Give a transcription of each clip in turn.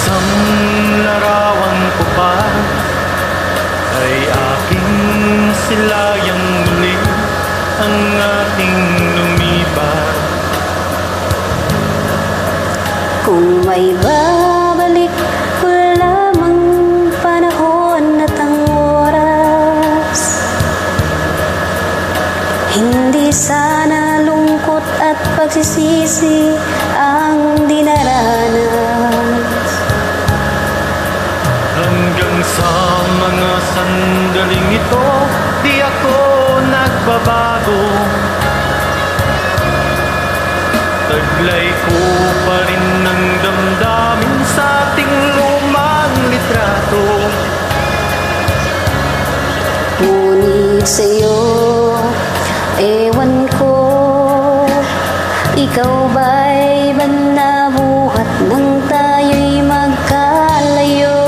Isang larawan ko pa ay aking silayang muli ang ating lumipat. Kung may babalik ko lamang panahon at ang oras, hindi sana lungkot at pagsisisi ang dinaranas. Hanggang sa mga sandaling ito, di ako nagbabago. Taglay ko pa rin ang damdamin sa ating lumang litrato. Ngunit sa'yo, ewan ko, ikaw ba'y nabuhat nang tayo'y magkalayo?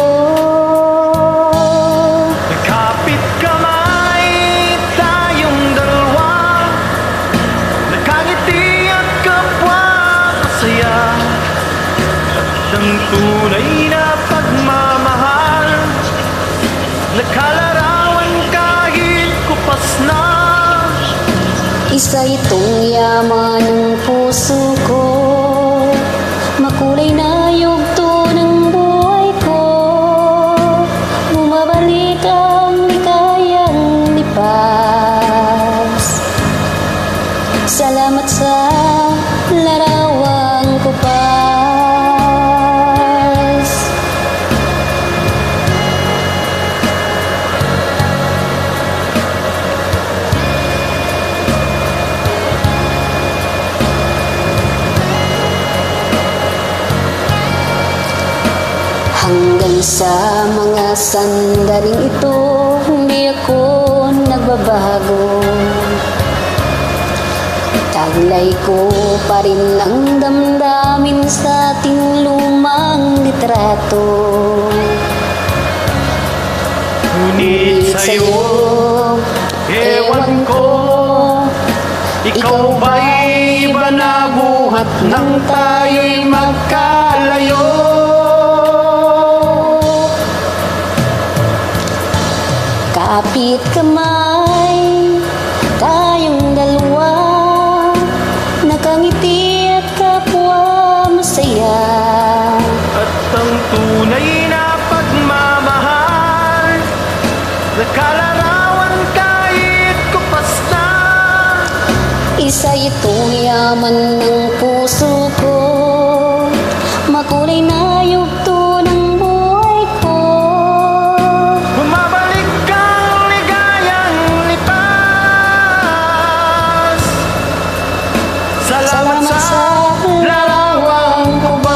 Nagkapit kamay tayong dalawa, nakangiti at kapwa masaya. At ang tunay na pagmamahal, nakalarawan kahit kupas na. Isa itong yaman ng puso ko, makulay na yugto ng buhay ko. Bumabalik ang likayang lipas. Salamat sa larawang kupas. Hanggang sa mga sandaling ito, hindi ako nagbabago. Taglay ko pa rin ang damdamin sa ating lumang litrato. Ngunit sa'yo, ewan ko, ikaw ba'y iba na buhat nang tayo'y magkalayo? Kapit kamay, tayong dalawa, nakangiti at kapwa masaya. At ang tunay na pagmamahal, nakalarawan kahit kupas na. Isa itong yaman ng puso ko, makulay na yugto ng buhay ko. Bumabalik ang ligayang lipas. Salamat sa larawang kubas.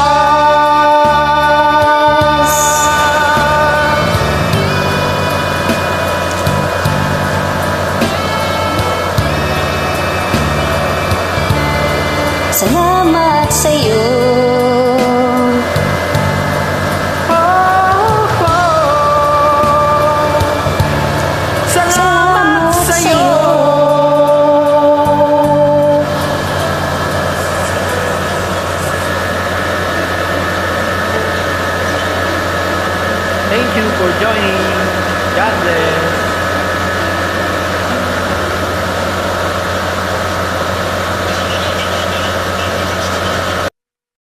Salamat sa'yo. Salamat sa'yo. Thank you for joining. God bless.